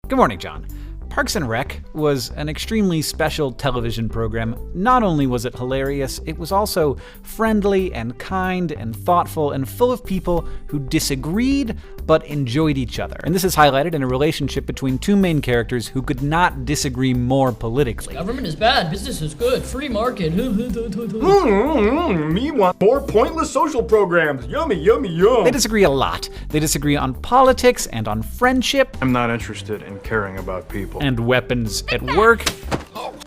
Good morning, John. Parks and Rec was an extremely special television program. Not only was it hilarious, it was also friendly and kind and thoughtful and full of people who disagreed but enjoyed each other. And this is highlighted in a relationship between two main characters who could not disagree more politically. Government is bad, business is good, free market. Me want more pointless social programs. Yummy, yummy, yum. They disagree a lot. They disagree on politics and on friendship. I'm not interested in caring about people. And weapons at work.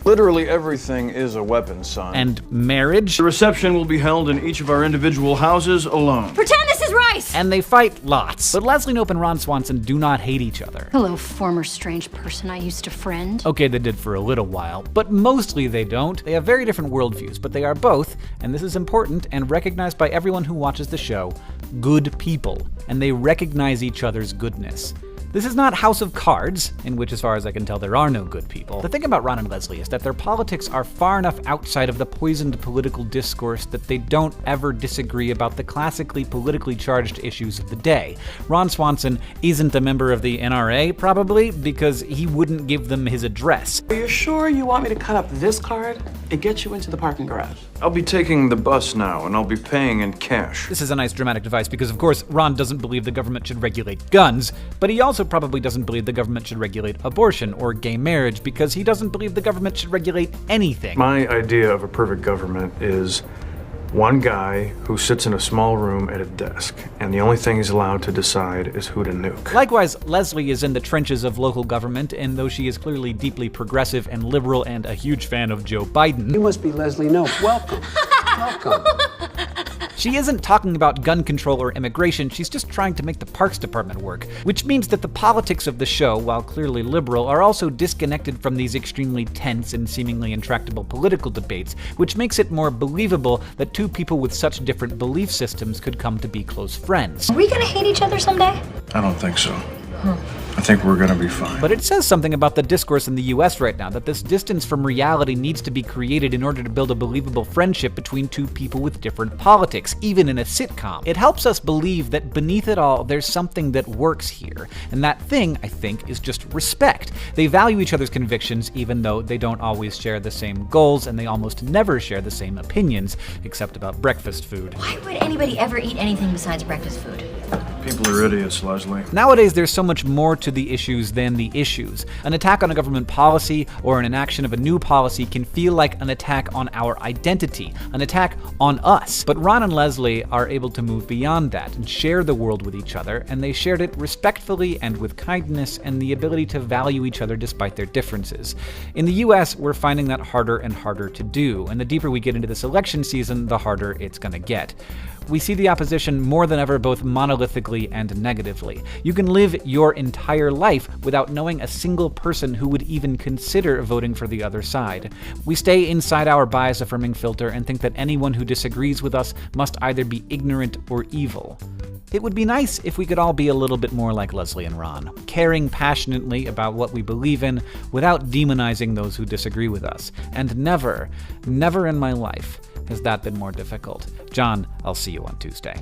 Literally everything is a weapon, son. And marriage. The reception will be held in each of our individual houses alone. Pretend this is rice! And they fight lots. But Leslie Knope and Ron Swanson do not hate each other. Hello, former strange person I used to friend. Okay, they did for a little while, but mostly they don't. They have very different worldviews, but they are both, and this is important and recognized by everyone who watches the show, good people. And they recognize each other's goodness. This is not House of Cards, in which, as far as I can tell, there are no good people. The thing about Ron and Leslie is that their politics are far enough outside of the poisoned political discourse that they don't ever disagree about the classically politically charged issues of the day. Ron Swanson isn't a member of the NRA, probably, because he wouldn't give them his address. Are you sure you want me to cut up this card and get you into the parking garage? I'll be taking the bus now, and I'll be paying in cash. This is a nice dramatic device because, of course, Ron doesn't believe the government should regulate guns, but he also probably doesn't believe the government should regulate abortion or gay marriage because he doesn't believe the government should regulate anything. My idea of a perfect government is one guy who sits in a small room at a desk, and the only thing he's allowed to decide is who to nuke. Likewise, Leslie is in the trenches of local government, and though she is clearly deeply progressive and liberal and a huge fan of Joe Biden, You must be Leslie Knope. Welcome. Welcome. she isn't talking about gun control or immigration, she's just trying to make the Parks Department work. Which means that the politics of the show, while clearly liberal, are also disconnected from these extremely tense and seemingly intractable political debates, which makes it more believable that two people with such different belief systems could come to be close friends. Are we gonna hate each other someday? I don't think so. I think we're gonna be fine. But it says something about the discourse in the US right now, that this distance from reality needs to be created in order to build a believable friendship between two people with different politics, even in a sitcom. It helps us believe that beneath it all, there's something that works here. And that thing, I think, is just respect. They value each other's convictions, even though they don't always share the same goals, and they almost never share the same opinions, except about breakfast food. Why would anybody ever eat anything besides breakfast food? People are idiots, Leslie. Nowadays, there's so much more to the issues than the issues. An attack on a government policy or an enaction of a new policy can feel like an attack on our identity, an attack on us. But Ron and Leslie are able to move beyond that and share the world with each other, and they shared it respectfully and with kindness and the ability to value each other despite their differences. In the US, we're finding that harder and harder to do, and the deeper we get into this election season, the harder it's gonna get. We see the opposition more than ever both monolithically and negatively. You can live your entire life without knowing a single person who would even consider voting for the other side. We stay inside our bias-affirming filter and think that anyone who disagrees with us must either be ignorant or evil. It would be nice if we could all be a little bit more like Leslie and Ron, caring passionately about what we believe in without demonizing those who disagree with us. And never, never in my life has that been more difficult. John, I'll see you on Tuesday.